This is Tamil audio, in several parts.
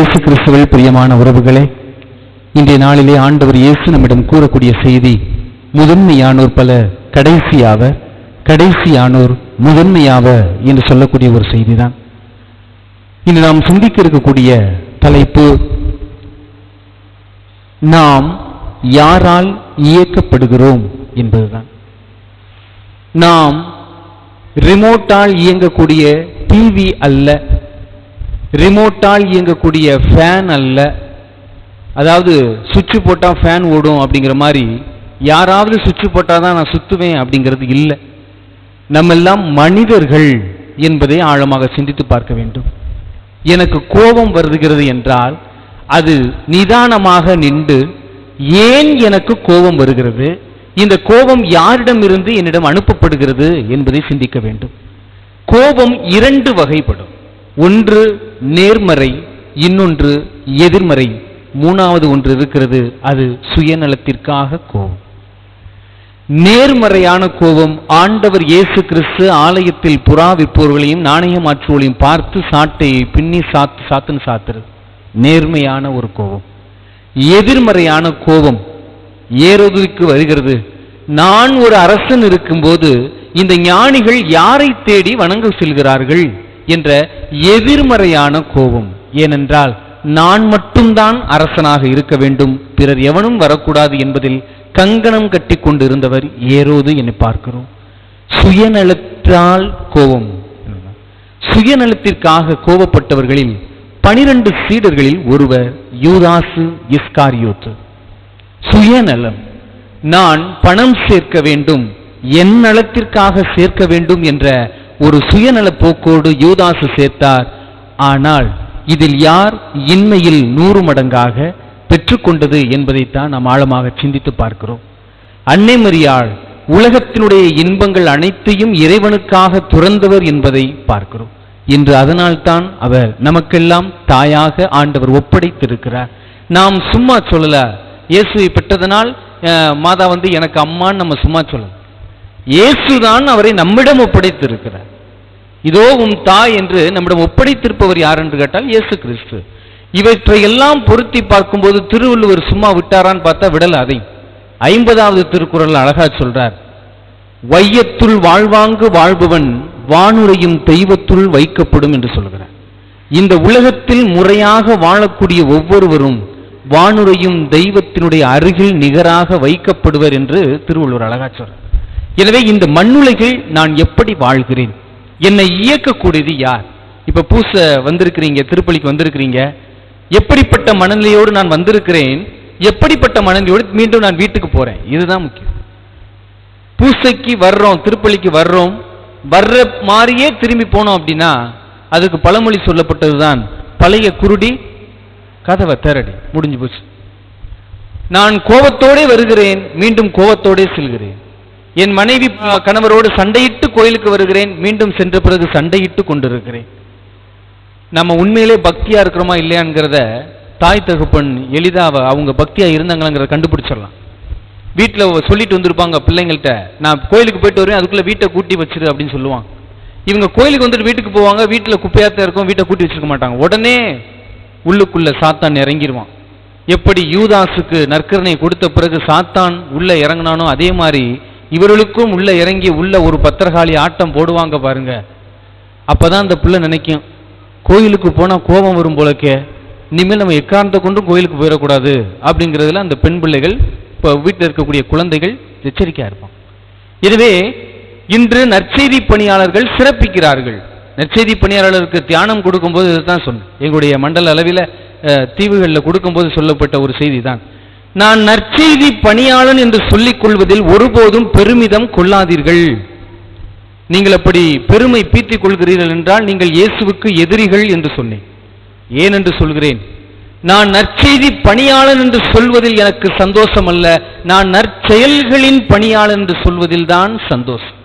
இயேசு கிறிஸ்துவில் பிரியமான உறவுகளே, இன்றைய நாளிலே ஆண்டவர் இயேசு நம்மிடம் கூறக்கூடிய செய்தி, முதன்மையானோர் பல கடைசியாவர், கடைசியானோர் முதன்மையாவர் என்று சொல்லக்கூடிய ஒரு செய்திதான். இன்று நாம் சிந்திக்க இருக்கக்கூடிய தலைப்பு, நாம் யாரால் இயக்கப்படுகிறோம் என்பதுதான். நாம் ரிமோட்டால் இயங்கக்கூடிய டிவி அல்ல, ரிமோட்டால் இயங்கக்கூடிய ஃபேன் அல்ல. அதாவது சுவிட்ச் போட்டா ஃபேன் ஓடும் அப்படிங்கிற மாதிரி யாராவது சுவிட்ச் போட்டாதான் நான் சுத்துவேன் அப்படிங்கிறது இல்லை. நம்ம எல்லாம் மனிதர்கள் என்பதை ஆழமாக சிந்தித்து பார்க்க வேண்டும். எனக்கு கோபம் வருகிறது என்றால் அது நிதானமாக நின்று, ஏன் எனக்கு கோபம் வருகிறது, இந்த கோபம் யாரிடம் இருந்து என்னிடம் அனுப்பப்படுகிறது என்பதை சிந்திக்க வேண்டும். கோபம் இரண்டு வகைப்படும். ஒன்று நேர்மறை, இன்னொன்று எதிர்மறை, மூணாவது ஒன்று இருக்கிறது, அது சுயநலத்திற்காக கோபம். நேர்மறையான கோபம், ஆண்டவர் இயேசு கிறிஸ்து ஆலயத்தில் புறா விற்பவர்களையும் நாணய மாற்றுவர்களையும் பார்த்து சாட்டையை பின்னி சாத்துன்னு சாத்துறது நேர்மையான ஒரு கோபம். எதிர்மறையான கோபம் ஏரோதுக்கு வருகிறது. நான் ஒரு அரசன் இருக்கும்போது இந்த ஞானிகள் யாரை தேடி வணங்க செல்கிறார்கள் என்ற எதிர்மறையான கோபம். ஏனென்றால் நான் மட்டும்தான் அரசனாக இருக்க வேண்டும், பிறர் எவனும் வரக்கூடாது என்பதில் கங்கணம் கட்டி கொண்டு இருந்தவர் ஏரோது என்று பார்க்கிறோம். சுயநலத்தால் கோபம். சுயநலத்திற்காக கோபப்பட்டவர்களில் 12 சீடர்களில் ஒருவர் யூதாசு இஸ்காரியோத்து. சுயநலம், நான் பணம் சேர்க்க வேண்டும், என் நலத்திற்காக சேர்க்க வேண்டும் என்ற ஒரு சுயநல போக்கோடு யூதாசு சேர்த்தார். ஆனால் இதில் யார் இன்மையில் 100 மடங்காக பெற்றுக்கொண்டது என்பதைத்தான் நாம் ஆழமாக சிந்தித்து பார்க்கிறோம். அன்னை மரியாள் உலகத்தினுடைய இன்பங்கள் அனைத்தையும் இறைவனுக்காக துறந்தவர் என்பதை பார்க்கிறோம். இன்று அதனால்தான் அவர் நமக்கெல்லாம் தாயாக ஆண்டவர் ஒப்படைத்திருக்கிறார். நாம் சும்மா சொல்லல, இயேசுவை பெற்றதனால் மாதா எனக்கு அம்மான்னு நம்ம சும்மா சொல்லலாம். இயேசுதான் அவரை நம்மிடம் ஒப்படைத்திருக்கிறார். இதோ உம் தாய் என்று நம்மிடம் ஒப்படைத்திருப்பவர் யார் என்று கேட்டால் இயேசு கிறிஸ்து. இவற்றை எல்லாம் பொருத்தி பார்க்கும்போது திருவள்ளுவர் சும்மா விட்டாரான்னு பார்த்தா விடல. அதை 50வது திருக்குறள் அழகா சொல்றார், வையத்துள் வாழ்வாங்கு வாழ்பவன் வானுரையும் தெய்வத்துள் வைக்கப்படும் என்று சொல்கிறார். இந்த உலகத்தில் முறையாக வாழக்கூடிய ஒவ்வொருவரும் வானுரையும் தெய்வத்தினுடைய அருகில் நிகராக வைக்கப்படுவர் என்று திருவள்ளுவர் அழகா சொல்றார். எனவே இந்த மண்ணுலகில் நான் எப்படி வாழ்கிறேன், என்னை இயக்கக்கூடியது யார்? இப்ப பூச வந்திருக்கிறீங்க, திருப்பலிக்கு வந்திருக்கிறீங்க, எப்படிப்பட்ட மனநிலையோடு நான் வந்திருக்கிறேன், எப்படிப்பட்ட மனநிலையோடு மீண்டும் நான் வீட்டுக்கு போறேன், இதுதான் முக்கியம். பூசைக்கு வர்றோம், திருப்பலிக்கு வர்றோம், வர்ற மாதிரியே திரும்பி போனோம் அப்படின்னா அதுக்கு பழமொழி சொல்லப்பட்டதுதான், பழைய குருடி கதவை திறடி, முடிஞ்சு போச்சு. நான் கோபத்தோடே வருகிறேன், மீண்டும் கோபத்தோடே செல்கிறேன். என் மனைவி கணவரோடு சண்டையிட்டு கோயிலுக்கு வருகிறேன், மீண்டும் சென்ற பிறகு சண்டையிட்டு கொண்டிருக்கிறேன். நம்ம உண்மையிலே பக்தியா இருக்கிறோமா இல்லையாங்கிறத தாய் தகப்பன் எளிதா அவங்க பக்தியா இருந்தாங்களாங்கிறத கண்டுபிடிச்சிடலாம். வீட்டில் சொல்லிட்டு வந்திருப்பாங்க பிள்ளைங்கள்ட்ட, நான் கோயிலுக்கு போயிட்டு வருவேன், அதுக்குள்ள வீட்டை கூட்டி வச்சிரு அப்படின்னு சொல்லுவாங்க. இவங்க கோயிலுக்கு வந்துட்டு வீட்டுக்கு போவாங்க, வீட்டில் குப்பையாத்தான் இருக்கும், வீட்டை கூட்டி வச்சிருக்க மாட்டாங்க. உடனே உள்ளுக்குள்ள சாத்தான் இறங்கிடுவான். எப்படி யூதாசுக்கு நற்கருணை கொடுத்த பிறகு சாத்தான் உள்ள இறங்கினானோ அதே மாதிரி இவர்களுக்கும் உள்ள இறங்கி உள்ள ஒரு பத்திரகாளி ஆட்டம் போடுவாங்க பாருங்க. அப்பதான் அந்த பிள்ளை நினைக்கும், கோயிலுக்கு போனா கோபம் வரும் போலக்கே, இனிமேல் நம்ம எக்காரணத்தை கொண்டும் கோயிலுக்கு போயிடக்கூடாது அப்படிங்கிறதுல அந்த பெண் பிள்ளைகள், இப்போ வீட்டில் இருக்கக்கூடிய குழந்தைகள் எச்சரிக்கையா இருப்பாங்க. எனவே இன்று நற்செய்தி பணியாளர்கள் சிறப்பிக்கிறார்கள். நற்செய்தி பணியாளர்களுக்கு தியானம் கொடுக்கும்போது இதுதான் சொன்னேன், எங்களுடைய மண்டல அளவில் தீவுகளில் கொடுக்கும்போது சொல்லப்பட்ட ஒரு செய்தி தான், நான் நற்செய்தி பணியாளன் என்று சொல்லிக் கொள்வதில் ஒருபோதும் பெருமிதம் கொள்ளாதீர்கள். நீங்கள் அப்படி பெருமை பீத்திக் கொள்கிறீர்கள் என்றால் நீங்கள் இயேசுவுக்கு எதிரிகள் என்று சொன்னேன். ஏன் என்று சொல்கிறேன், நான் நற்செய்தி பணியாளன் என்று சொல்வதில் எனக்கு சந்தோஷம் அல்ல, நான் நற்செயல்களின் பணியாளன் என்று சொல்வதில் தான் சந்தோஷம்.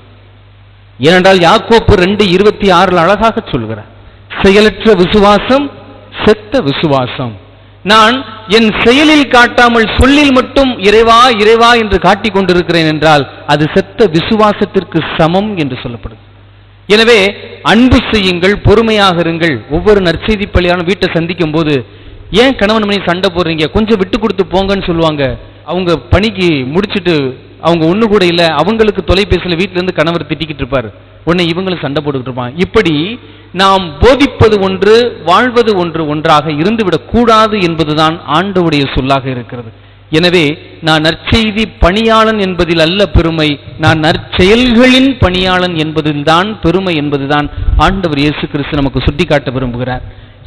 ஏனென்றால் யாக்கோப்பு 2:26 அழகாக சொல்கிறார், செயலற்ற விசுவாசம் செத்த விசுவாசம். நான் என் செயலில் காட்டாமல் சொல்லில் மட்டும் இறைவா இறைவா என்று காட்டிக் கொண்டிருக்கிறேன் என்றால் அது செத்த விசுவாசத்திற்கு சமம் என்று சொல்லப்படும். எனவே அன்பு செய்யுங்கள், பொறுமையாக இருங்கள். ஒவ்வொரு நற்செய்தி பலியான வீட்டை சந்திக்கும் போது ஏன் கணவன் மனைவி சண்டை போடுறீங்க, கொஞ்சம் விட்டு கொடுத்து போங்கன்னு சொல்லுவாங்க. அவங்க பணிக்கு முடிச்சுட்டு அவங்க ஒண்ணு கூட இல்லை, அவங்களுக்கு தொலைபேசியில் வீட்டில இருந்து கணவர் திட்டிக்கிட்டு இருப்பாரு, உடனே இவங்களும் சண்டை போட்டுக்கிட்டு இருப்பாங்க. இப்படி நாம் போதிப்பது ஒன்று, வாழ்வது ஒன்று ஒன்றாக இருந்துவிடக் கூடாது என்பதுதான் ஆண்டவருடைய சொல்லாக இருக்கிறது. எனவே நான் நற்செய்தி பணியாளன் என்பதில் அல்ல பெருமை, நான் நற்செயல்களின் பணியாளன் என்பதில் தான் பெருமை என்பதுதான் ஆண்டவர் இயேசு கிறிஸ்து நமக்கு சுட்டிக்காட்ட விரும்புகிறார்.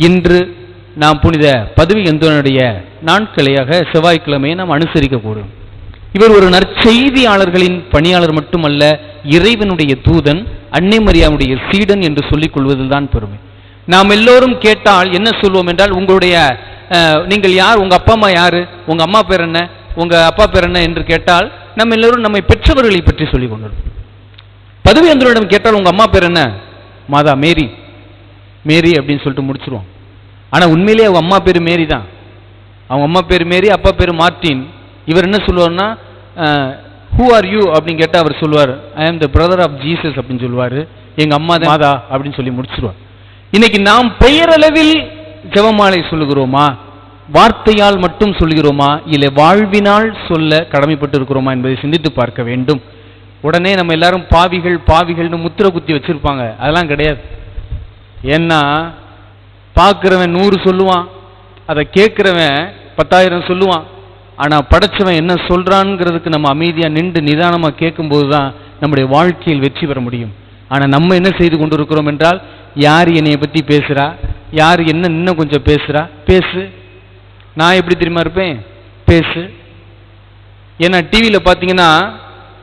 இன்று நாம் புனித பதுவை அந்தோனியுடைய நாட்களையாக செவ்வாய்க்கிழமையை நாம் அனுசரிக்க கூடும். இவர் ஒரு நற்செய்தியாளர்களின் பணியாளர் மட்டுமல்ல, இறைவனுடைய தூதன், அன்னை மரியாவுடைய சீடன் என்று சொல்லிக் கொள்வதில் தான் பெருமை. நாம் எல்லோரும் கேட்டால் என்ன சொல்வோம் என்றால், உங்களுடைய நீங்கள் யார், உங்க அப்பா அம்மா யாரு, உங்க அம்மா பேர் என்ன, உங்க அப்பா பேர் என்ன என்று கேட்டால் நம்ம எல்லோரும் நம்மை பெற்றவர்களை பற்றி சொல்லிக் கொண்டிருக்கோம். பதுவை அந்தோனியிடம் கேட்டால் உங்க அம்மா பேர் என்ன, மாதா மேரி, மேரி அப்படின்னு சொல்லிட்டு முடிச்சிருவோம். ஆனா உண்மையிலேயே அவங்க அம்மா பேர் மேரி தான். அவங்க அம்மா பேர் மேரி, அப்பா பேர் மார்டின். இவர் என்ன சொல்லுவார்னா, ஹூ ஆர் யூ அப்படின்னு கேட்டால் அவர் சொல்லுவார், ஐ ஆம் த பிரதர் ஆஃப் ஜீசஸ் அப்படின்னு சொல்லுவார். எங்க அம்மா தான் மாதா அப்படின்னு சொல்லி முடிச்சிருவார். இன்னைக்கு நாம் பெயரளவில் ஜெபமாலை சொல்லுகிறோமா, வார்த்தையால் மட்டும் சொல்கிறோமா, இல்லை வாழ்வினால் சொல்ல கடமைப்பட்டு இருக்கிறோமா என்பதை சிந்தித்து பார்க்க வேண்டும். உடனே நம்ம எல்லாரும் பாவிகள் பாவிகள்னு முத்திர குத்தி வச்சிருப்பாங்க. அதெல்லாம் கிடையாது. ஏன்னா பார்க்கிறவன் 100 சொல்லுவான், அதை கேட்கிறவன் 10,000 சொல்லுவான். ஆனா படைச்சவன் என்ன சொல்றான்ங்கிறதுக்கு நம்ம அமைதியா நின்று நிதானமா கேட்கும்போது தான் நம்முடைய வாழ்க்கையில் வெற்றி பெற முடியும். ஆனா நம்ம என்ன செய்து கொண்டிருக்கிறோம் என்றால், யார் என்னைய பத்தி பேசுறா, யார் என்ன இன்னும் கொஞ்சம் பேசுறா, பேசு, நான் எப்படி தெரியுமா இருப்பேன், பேசு. ஏன்னா டிவியில பாத்தீங்கன்னா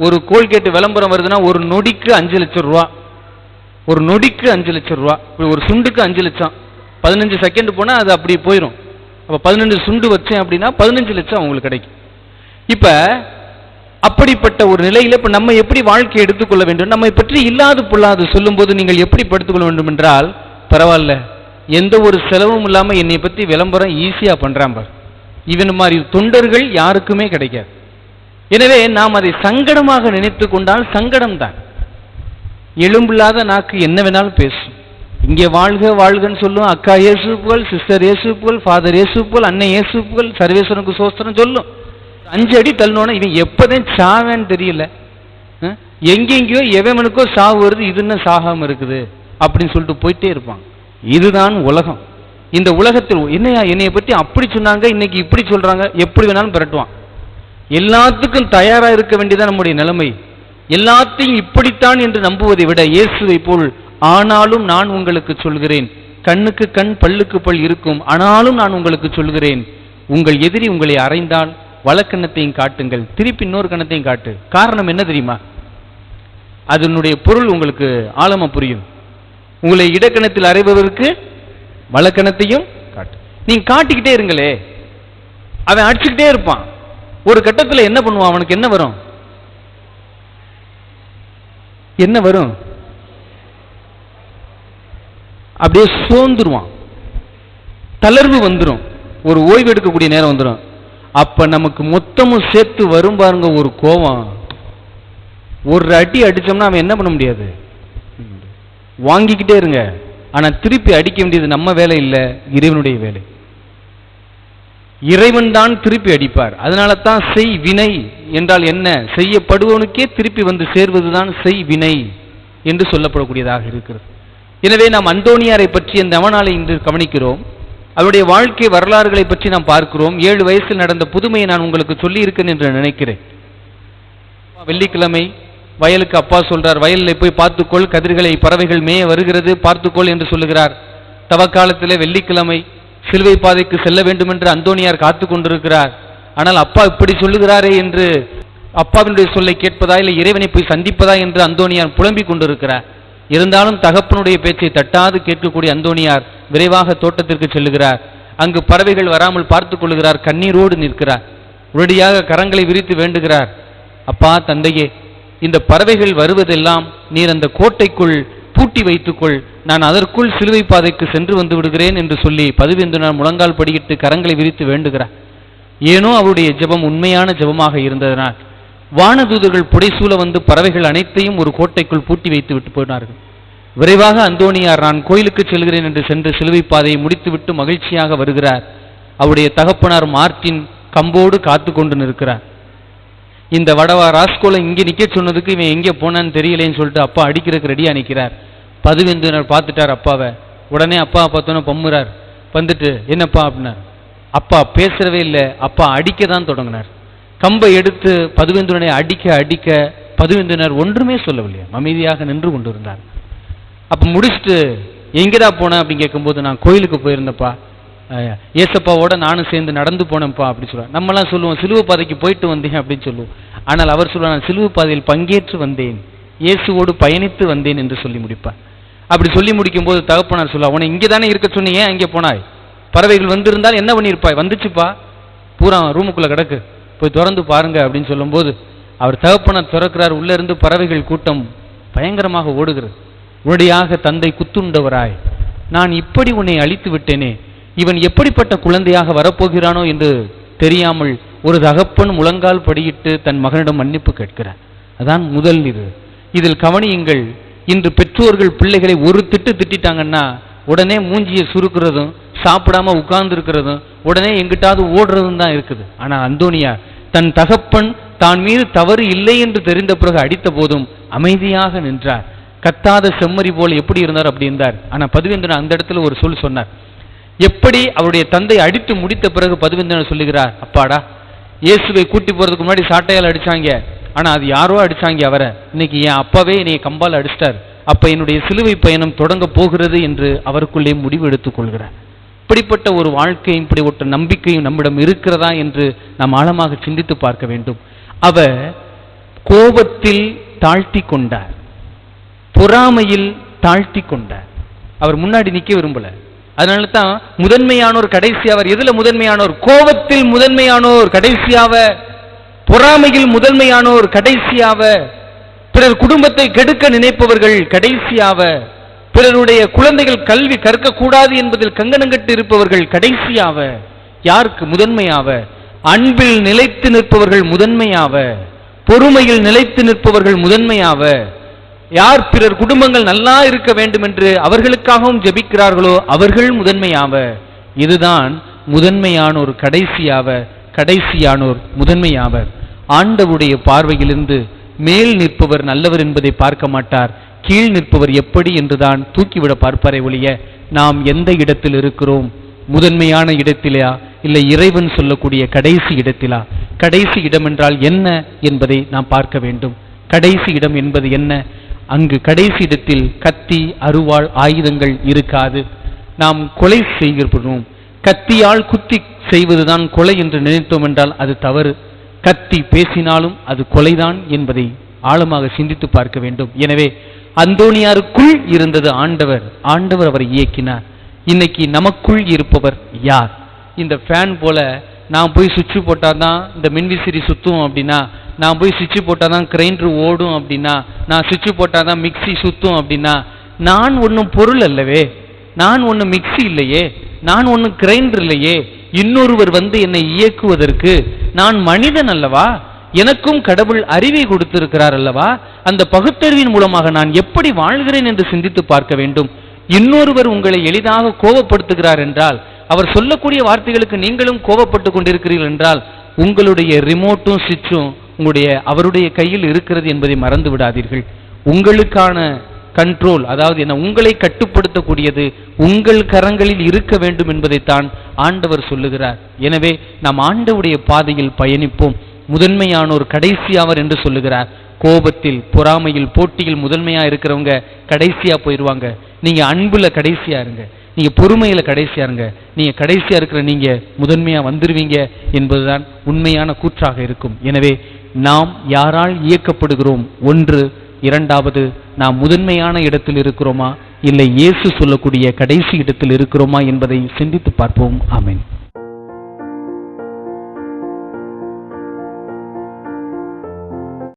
ஒரு கோல்கேட் விளம்பரம் வருதுன்னா ஒரு நொடிக்கு 5 லட்சம் ரூபா, ஒரு நொடிக்கு 5 லட்சம் ரூபா, ஒரு சுண்டுக்கு 5 லட்சம், 15 செகண்ட் போனா அது அப்படி போயிடும். அப்ப 15 சுண்டு வச்சேன் அப்படின்னா 15 லட்சம் அவங்களுக்கு கிடைக்கும். இப்ப அப்படிப்பட்ட ஒரு நிலையில இப்ப நம்ம எப்படி வாழ்க்கையை எடுத்துக்கொள்ள வேண்டும், நம்மை பற்றி இல்லாது பொல்லாது சொல்லும் போது நீங்கள் எப்படி படுத்துக்கொள்ள வேண்டும் என்றால், பரவாயில்ல, எந்த ஒரு செலவும் இல்லாம என்னை பத்தி விளம்பரம் ஈஸியா பண்றான் பார், இவன் மாதிரி தொண்டர்கள் யாருக்குமே கிடைக்காது. எனவே நாம் அதை சங்கடமாக நினைத்து கொண்டால் சங்கடம் தான். எலும்பில்லாத நாக்கு என்ன வேணாலும் பேசும். இங்கே வாழ்க வாழ்கன்னு சொல்லும், அக்கா இயேசுப்புகள், சிஸ்டர் இயேசுப்புகள், ஃபாதர் இயேசுப்புகள், அன்னை இயேசுப்புகள், சர்வேஸ்வரனுக்கு சோஸ்திரம் சொல்லும். 5 அடி தள்ளனோன்னா இவன் எப்பதான் சாவேன்னு தெரியல, எங்கெங்கயோ எவனுக்கோ சாவு வருது, இது என்ன சாகாம இருக்குது அப்படின்னு சொல்லிட்டு போயிட்டே இருப்பாங்க. இதுதான் உலகம். இந்த உலகத்தில் என்னையா என்னைய பத்தி அப்படி சொன்னாங்க, இன்னைக்கு இப்படி சொல்றாங்க, எப்படி வேணாலும் பெரட்டுவான். எல்லாத்துக்கும் தயாரா இருக்க வேண்டியதான் நம்முடைய நிலைமை. எல்லாத்தையும் இப்படித்தான் என்று நம்புவதை விட இயேசுவை போல், ஆனாலும் நான் உங்களுக்கு சொல்கிறேன், கண்ணுக்கு கண் பல்லுக்கு பல் இருக்கும், ஆனாலும் நான் உங்களுக்கு சொல்கிறேன், உங்கள் எதிரி உங்களை அறைந்தால் வலக்கண்ணத்தையும் காட்டுங்கள், திருப்பி இன்னொரு கண்ணத்தையும் காட்டு. காரணம் என்ன தெரியுமா? அதனுடைய பொருள் உங்களுக்கு ஆழமா புரியும். உங்களை இடக்கணத்தில் அறைபவருக்கு வலக்கணத்தையும் காட்டு. நீங்க காட்டிக்கிட்டே இருங்களே, அவன் அடிச்சுக்கிட்டே இருப்பான். ஒரு கட்டத்தில் என்ன பண்ணுவான், அவனுக்கு என்ன வரும், என்ன வரும், அப்படியே சோர்ந்துருவான், தளர்வு வந்துடும், ஒரு ஓய்வு எடுக்கக்கூடிய நேரம் வந்துடும். அப்ப நமக்கு மொத்தமும் சேர்த்து வரும் பாருங்க ஒரு கோபம். ஒரு அடி அடிச்சோம்னா அவன் என்ன பண்ண முடியாது, வாங்கிக்கிட்டே இருங்க. ஆனா திருப்பி அடிக்க வேண்டியது நம்ம வேலை இல்லை, இறைவனுடைய வேலை. இறைவன் தான் திருப்பி அடிப்பார். அதனால தான் செய் வினை என்றால் என்ன, செய்யப்படுவனுக்கே திருப்பி வந்து சேர்வதுதான் செய் வினை என்று சொல்லப்படக்கூடியதாக இருக்கிறது. எனவே நாம் அந்தோனியாரை பற்றி அந்த நவநாளை இன்று கவனிக்கிறோம். அவருடைய வாழ்க்கை வரலாறுகளை பற்றி நாம் பார்க்கிறோம். 7 வயசில் நடந்த புதுமையை நான் உங்களுக்கு சொல்லி இருக்கேன் என்று நினைக்கிறேன். வெள்ளிக்கிழமை வயலுக்கு அப்பா சொல்றார், வயலில் போய் பார்த்துக்கொள், கதிர்களை பறவைகள் மேய வருகிறது, பார்த்துக்கொள் என்று சொல்லுகிறார். தவக்காலத்திலே வெள்ளிக்கிழமை சிலுவை பாதைக்கு செல்ல வேண்டும் என்று அந்தோனியார் காத்து கொண்டிருக்கிறார். ஆனால் அப்பா இப்படி சொல்லுகிறாரே என்று அப்பாவினுடைய சொல்லை கேட்பதா இல்லை இறைவனை போய் சந்திப்பதா என்று அந்தோனியார் புலம்பிக் கொண்டிருக்கிறார். இருந்தாலும் தகப்பனுடைய பேச்சை தட்டாது கேட்கக்கூடிய அந்தோனியார் விரைவாக தோட்டத்திற்கு செல்லுகிறார். அங்கு பறவைகள் வராமல் பார்த்துக் கொள்ளுகிறார். கண்ணீரோடு நிற்கிறார். உடனடியாக கரங்களை விரித்து வேண்டுகிறார், அப்பா தந்தையே, இந்த பறவைகள் வருவதெல்லாம் நீர் அந்த கோட்டைக்குள் பூட்டி வைத்துக்கொள், நான் அதற்குள் சிலுவை பாதைக்கு சென்று வந்து விடுகிறேன் என்று சொல்லி பதுவேந்தனார் முழங்கால் படியிட்டு கரங்களை விரித்து வேண்டுகிறார். ஏனோ அவருடைய ஜெபம் உண்மையான ஜெபமாக இருந்ததனால் வானதூதர்கள் புடைசூழ வந்து பறவைகள் அனைத்தையும் ஒரு கோட்டைக்குள் பூட்டி வைத்து விட்டு போனார்கள். விரைவாக அந்தோனியார் நான் கோயிலுக்கு செல்கிறேன் என்று சென்று சிலுவை பாதையை முடித்துவிட்டு மகிழ்ச்சியாக வருகிறார். அவருடைய தகப்பனார் மார்ட்டின் கம்போடு காத்து கொண்டு நிற்கிறார். இந்த வடவா ராஸ்கோல இங்கே நிக்க சொன்னதுக்கு இவன் எங்கே போனான்னு தெரியலேன்னு சொல்லிட்டு அப்பா அடிக்கிறதுக்கு ரெடியா நிற்கிறார். பதுவேந்திரர் பார்த்துட்டார் அப்பாவை. உடனே அப்பா பார்த்தோன்னே பம்முறார். வந்துட்டு என்னப்பா அப்படின்னார். அப்பா பேசுறவே இல்லை, அப்பா அடிக்க தான் தொடங்கினார். கம்பை எடுத்து பதுவேந்திரனை அடிக்க அடிக்க பதுவேந்திரர் ஒன்றுமே சொல்லவில்லையா, அமைதியாக நின்று கொண்டு இருந்தார். அப்ப முடிச்சுட்டு எங்கடா போனேன் அப்படின்னு கேட்கும்போது, நான் கோயிலுக்கு போயிருந்தப்பா, ஏசப்பாவோட நானும் சேர்ந்து நடந்து போனேன்ப்பா அப்படி சொல்லுவேன். நம்மலாம் சொல்லுவோம் சிலுவை பாதைக்கு போயிட்டு வந்தேன் அப்படின்னு சொல்லுவோம். ஆனால் அவர் சொல்லுவார், நான் சிலுவை பாதையில் பங்கேற்று வந்தேன், இயேசுவோடு பயணித்து வந்தேன் என்று சொல்லி முடிப்பார். அப்படி சொல்லி முடிக்கும் போது தகப்பனார் சொல்லுவா, உன்னை இங்கே தானே இருக்க சொன்னீங்க, ஏன் அங்கே போனாய்? பறவைகள் வந்திருந்தால் என்ன பண்ணியிருப்பாய்? வந்துச்சுப்பா, பூரா ரூமுக்குள்ள கிடக்கு, போய் திறந்து பாருங்க அப்படின்னு சொல்லும்போது அவர் தகப்பனார் திறக்கிறார். உள்ள இருந்து பறவைகள் கூட்டம் பயங்கரமாக ஓடுகிறது. உடனடியாக தந்தை குத்துண்டவராய், நான் இப்படி உன்னை அழித்து விட்டேனே, இவன் எப்படிப்பட்ட குழந்தையாக வரப்போகிறானோ என்று தெரியாமல் ஒரு தகப்பன் முழங்கால் படியிட்டு தன் மகனிடம் மன்னிப்பு கேட்கிறார். அதான் முதல் இது. இதில் கவனியுங்கள், இன்று பெற்றோர்கள் பிள்ளைகளை ஒரு திட்டிட்டாங்கன்னா உடனே மூஞ்சியை சுருக்கிறதும் சாப்பிடாம உட்கார்ந்து இருக்கிறதும் உடனே எங்கிட்டாவது ஓடுறதும் தான் இருக்குது. ஆனா அந்தோனியார் தன் தகப்பன் தான் மீது தவறு இல்லை என்று தெரிந்த பிறகு அடித்த போதும் அமைதியாக நின்றார். கத்தாத செம்மறி போல் எப்படி இருந்தார் அப்படி இருந்தார். ஆனா பதுவேந்திரன் அந்த இடத்துல ஒரு சொல் சொன்னார். எப்படி அவருடைய தந்தை அடித்து முடித்த பிறகு பதுவேந்திரன் சொல்லுகிறார், அப்பாடா, இயேசுவை கூட்டி போறதுக்கு முன்னாடி சாட்டையால் அடிச்சாங்க, ஆனா அது யாரோ அடிச்சாங்க அவரை, இன்னைக்கு என் அப்பாவே என்னை கம்பால் அடிச்சிட்டார், அப்ப என்னுடைய சிலுவை பயணம் தொடங்க போகிறது என்று அவருக்குள்ளே முடிவு எடுத்துக் கொள்கிறார். இப்படிப்பட்ட ஒரு வாழ்க்கையும் இப்படி ஒரு நம்பிக்கையும் நம்மிடம் இருக்கிறதா என்று நாம் ஆழமாக சிந்தித்து பார்க்க வேண்டும். அவர் கோபத்தில் தாழ்த்தி கொண்டார், பொறாமையில் தாழ்த்தி கொண்டார். அவர் முன்னாடி நிக்க விரும்பல. அதனால தான் முதன்மையானோர் கடைசி. அவர் எதுல முதன்மையானோர்? கோபத்தில் முதன்மையானோர் கடைசியாவ, பொறாமையில் முதன்மையானோர் கடைசியாவ, பிறர் குடும்பத்தை கெடுக்க நினைப்பவர்கள் கடைசியாவ, பிறருடைய குழந்தைகள் கல்வி கற்க கூடாது என்பதில் கங்கணங்கட்டு இருப்பவர்கள் கடைசியாவ. யாருக்கு முதன்மையாவ? அன்பில் நிலைத்து நிற்பவர்கள் முதன்மையாவ, பொறுமையில் நிலைத்து நிற்பவர்கள் முதன்மையாவ. யார் பிறர் குடும்பங்கள் நல்லா இருக்க வேண்டும் என்று அவர்களுக்காகவும் ஜெபிக்கிறார்களோ அவர்கள் முதன்மையாவ. இதுதான் முதன்மையானோர் கடைசியாவ, கடைசியானோர் முதன்மையாவர். ஆண்டவருடைய பார்வையிலிருந்து மேல் நிற்பவர் நல்லவர் என்பதை பார்க்க மாட்டார், கீழ் நிற்பவர் எப்படி என்றுதான் தூக்கிவிட பார்ப்பாரே ஒழிய நாம் எந்த இடத்தில் இருக்கிறோம், முதன்மையான இடத்திலா இல்லை இறைவன் சொல்லக்கூடிய கடைசி இடத்திலா? கடைசி இடம் என்றால் என்ன என்பதை நாம் பார்க்க வேண்டும். கடைசி இடம் என்பது என்ன? அங்கு கடைசி இடத்தில் கத்தி அருவாள் ஆயுதங்கள் இருக்காது. நாம் கொலை செய்கிறோம், கத்தியால் குத்தி செய்வதுதான் கொலை என்று நினைத்தோம் என்றால் அது தவறு. கத்தி பேசினாலும் அது கொலைதான் என்பதை ஆழமாக சிந்தித்து பார்க்க வேண்டும். எனவே அந்தோனியாருக்குள் இருந்தது ஆண்டவர், ஆண்டவர் அவரை இயக்கினார். இன்னைக்கு நமக்குள் இருப்பவர் யார்? இந்த ஃபேன் போல நான் போய் சுவிட்சு போட்டாதான் இந்த மின்விசிறி சுத்தும் அப்படின்னா, நான் போய் சுவிட்சு போட்டாதான் கிரைண்டர் ஓடும் அப்படின்னா, நான் சுவிட்சு போட்டாதான் மிக்சி சுத்தும் அப்படின்னா, நான் ஒன்றும் பொருள் அல்லவே, நான் ஒன்றும் மிக்சி இல்லையே, நான் ஒன்றும் கிரைண்டர் இல்லையே. இன்னொருவர் வந்து என்னை இயக்குவதற்கு நான் மனிதன் அல்லவா? எனக்கும் கடவுள் அறிவை கொடுத்திருக்கிறார் அல்லவா? அந்த பகுத்தறிவின் மூலமாக நான் எப்படி வாழ்கிறேன் என்று சிந்தித்து பார்க்க வேண்டும். இன்னொருவர் உங்களை எளிதாக கோபப்படுத்துகிறார் என்றால், அவர் சொல்லக்கூடிய வார்த்தைகளுக்கு நீங்களும் கோபப்பட்டு கொண்டிருக்கிறீர்கள் என்றால், உங்களுடைய ரிமோட்டும் சுவிட்சும் அவருடைய கையில் இருக்கிறது என்பதை மறந்து விடாதீர்கள். உங்களுக்கான கண்ட்ரோல், அதாவது என்ன, உங்களை கட்டுப்படுத்தக்கூடியது உங்கள் கரங்களில் இருக்க வேண்டும் என்பதைத்தான் ஆண்டவர் சொல்லுகிறார். எனவே நாம் ஆண்டவருடைய பாதையில் பயணிப்போம். முதன்மையானோர் கடைசியாவர் என்று சொல்லுகிறார். கோபத்தில், பொறாமையில், போட்டியில் முதன்மையா இருக்கிறவங்க கடைசியா போயிடுவாங்க. நீங்க அன்புல கடைசியா இருங்க, நீங்க பொறுமையில கடைசியா இருங்க, நீங்க கடைசியா இருக்கிற நீங்க முதன்மையா வந்துருவீங்க என்பதுதான் உண்மையான கூற்றாக இருக்கும். எனவே நாம் யாரால் இயக்கப்படுகிறோம்? ஒன்று. இரண்டாவது, நாம் முதன்மையான இடத்தில் இருக்கிறோமா இல்லை இயேசு சொல்லக்கூடிய கடைசி இடத்தில் இருக்கிறோமா என்பதை சிந்தித்து பார்ப்போம். ஆமென்.